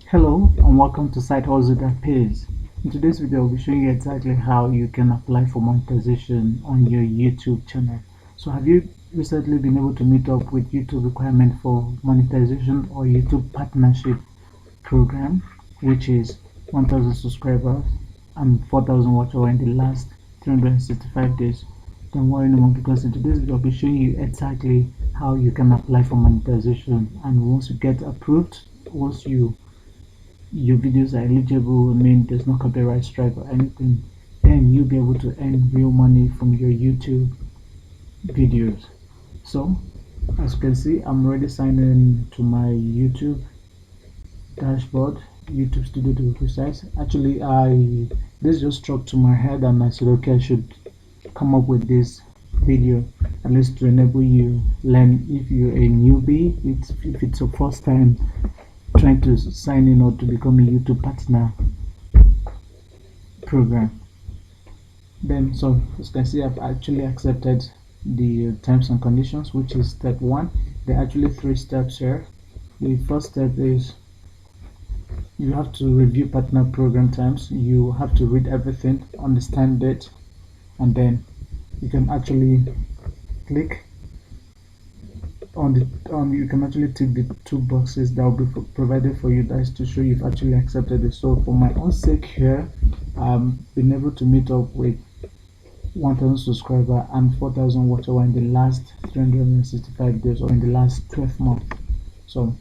Hello and welcome to Side Hustle That Pays. In today's video, I'll be showing you exactly how you can apply for monetization on your YouTube channel. So have you recently been able to meet up with YouTube requirement for monetization or YouTube partnership program, which is 1000 subscribers and 4000 watch hours in the last 365 days? Don't worry no more, because in today's video I'll be showing you exactly how you can apply for monetization, and once you get approved, once your videos are eligible, I mean there's no copyright strike or anything, then you'll be able to earn real money from your YouTube videos. So as you can see, I'm already signed in to my YouTube dashboard, YouTube Studio to be precise. Actually, this just struck to my head and I said, okay, I should come up with this video at least to enable you learn. If you're a newbie, if it's your first time trying to sign in or to become a YouTube partner program, then so as you can see, I've actually accepted the terms and conditions, which is step 1. There are actually 3 steps here. The first step is you have to review partner program terms. You have to read everything, understand it, and then you can actually click you can actually tick the 2 boxes that will be provided for you. That's to show you've actually accepted it. So for my own sake here, been able to meet up with 1000 subscriber and 4000 watch hour in the last 365 days or in the last 12 months. So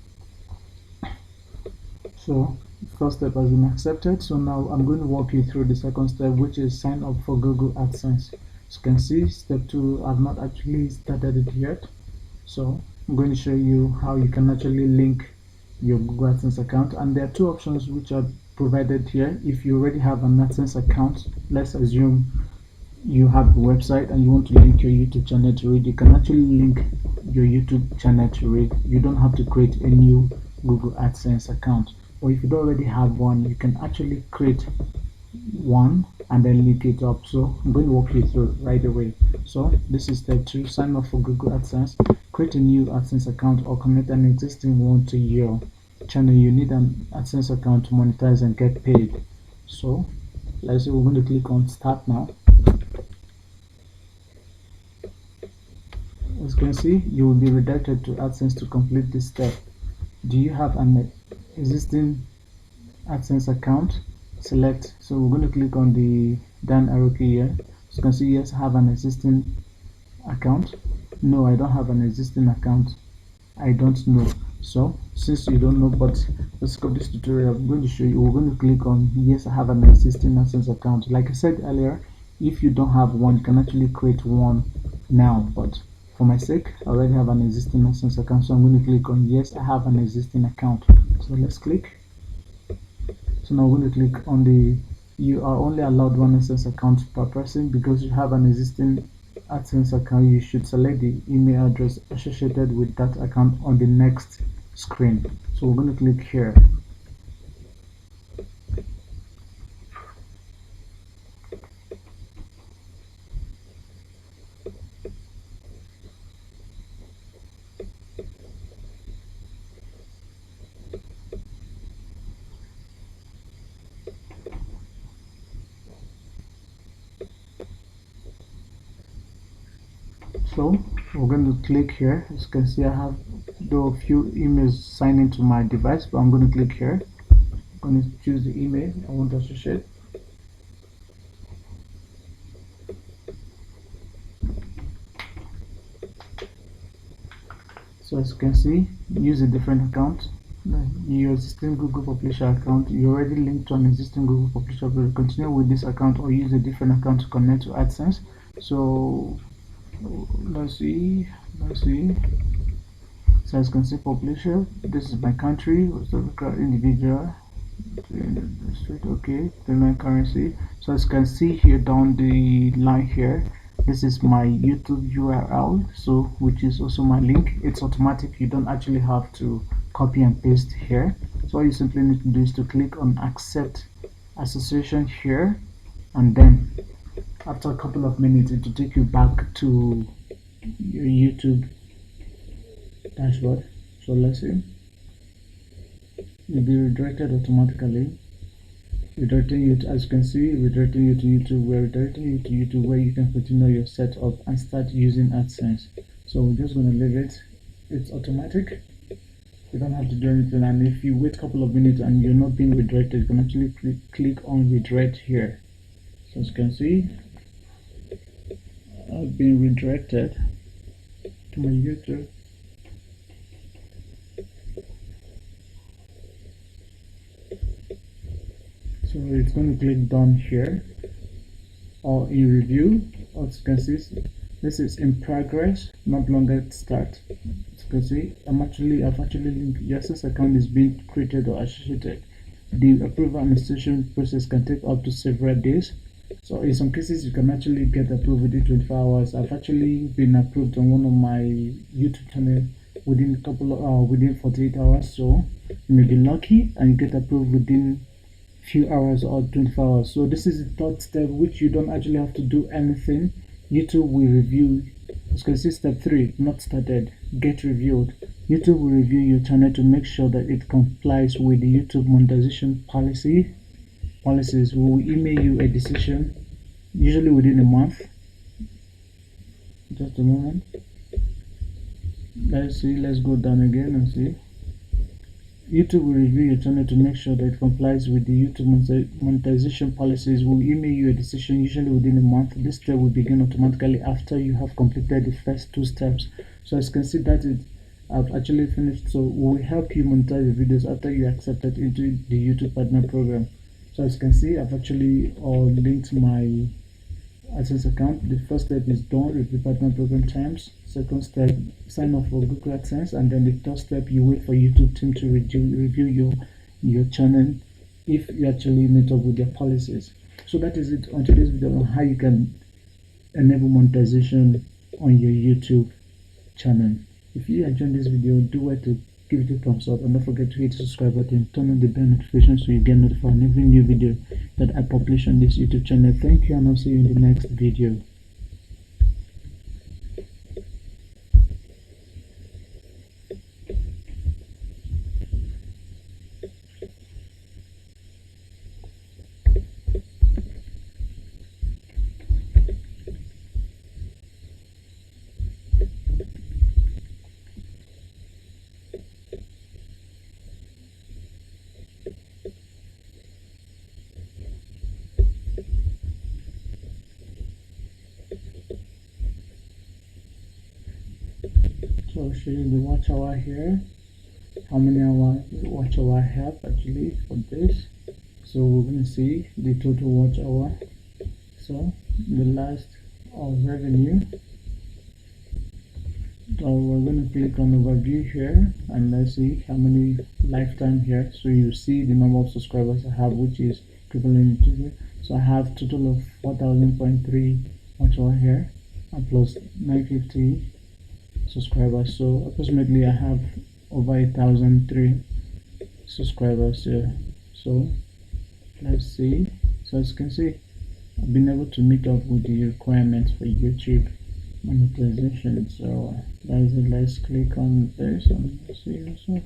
first step has been accepted. So now I'm going to walk you through the second step, which is sign up for Google Adsense. As you can see, step 2, I've not actually started it yet. So I'm going to show you how you can actually link your Google AdSense account, and there are 2 options which are provided here. If you already have an AdSense account, let's assume you have a website and you want to link your YouTube channel to it, you can actually link your YouTube channel to it. You don't have to create a new Google AdSense account. Or if you don't already have one, you can actually create one and then link it up. So I'm going to walk you through right away. So this is step 2, sign up for Google AdSense. Create a new AdSense account or connect an existing one to your channel. You need an AdSense account to monetize and get paid. So let's say we're going to click on start now. As you can see, you will be redirected to AdSense to complete this step. Do you have an existing AdSense account? Select. So we're going to click on the down arrow key here. As you can see, yes, I have an existing account. No, I don't have an existing account. I don't know. So since you don't know, but let's go this tutorial, I'm going to show you. We're going to click on yes, I have an existing AdSense account. Like I said earlier, if you don't have one, you can actually create one now, but for my sake, I already have an existing AdSense account, so I'm going to click on yes, I have an existing account. So let's click. So now we're going to click on the you are only allowed one AdSense account per person. Because you have an existing AdSense account, you should select the email address associated with that account on the next screen. So we're going to click here. So we're going to click here. As you can see, I have a few emails signed into my device, but I'm going to click here. I'm going to choose the email I want to associate. So as you can see, use a different account. Your existing Google Publisher account, you already linked to an existing Google Publisher, but continue with this account or use a different account to connect to AdSense. So let's see. So as you can see, publisher, this is my country, individual, okay, payment currency. So as you can see here down the line here, this is my YouTube URL, so which is also my link. It's automatic, you don't actually have to copy and paste here. So all you simply need to do is to click on accept association here, and then after a couple of minutes it will take you back to your YouTube dashboard. So let's see. you'll be redirected automatically, redirecting you to, as you can see, redirecting you to YouTube. We're redirecting you to YouTube where you can continue your setup and start using AdSense. So we're just going to leave it. It's automatic. You don't have to do anything, and if you wait a couple of minutes and you're not being redirected, you can actually click on redirect here. So as you can see, I've been redirected to my YouTube. So it's going to click done here, or in review. As you can see, this is in progress, not longer start. As you can see, I've actually linked. Your Adsense account is being created or associated. The approval and administration process can take up to several days. So in some cases, you can actually get approved within 24 hours. I've actually been approved on one of my YouTube channel within within 48 hours. So you may be lucky and you get approved within few hours or 24 hours. So this is the third step, which you don't actually have to do anything. YouTube will review. As you can see, step 3, not started, get reviewed. YouTube will review your channel to make sure that it complies with the YouTube monetization policies. We will email you a decision, usually within a month. Just a moment. Let's see, let's go down again and see. YouTube will review your channel to make sure that it complies with the YouTube monetization policies. We'll email you a decision usually within a month. This step will begin automatically after you have completed the first 2 steps. So as you can see, that is, I've actually finished. So we'll help you monetize the videos after you accepted into the YouTube partner program. So as you can see, I've actually linked my Adsense account. The first step is done, review partner program terms. Second step, sign up for Google AdSense, and then the third step, you wait for YouTube team to review your channel if you actually meet up with their policies. So that is it on today's video on how you can enable monetization on your YouTube channel. If you enjoyed this video, do well to give it a thumbs up, and don't forget to hit the subscribe button, turn on the bell notification so you get notified on every new video that I publish on this YouTube channel. Thank you, and I'll see you in the next video. So I'll show you the watch hour here, how many hours watch hour I have actually for this. So we're going to see the total watch hour. So the last revenue. So we're going to click on overview here, and let's see how many lifetime here. So you see the number of subscribers I have, which is equivalent to, so I have total of 4,000.3 watch hour here, and plus 950 subscribers. So approximately I have over 1,003 subscribers here. So let's see. So as you can see, I've been able to meet up with the requirements for YouTube monetization. So that is it. Let's click on this and see also.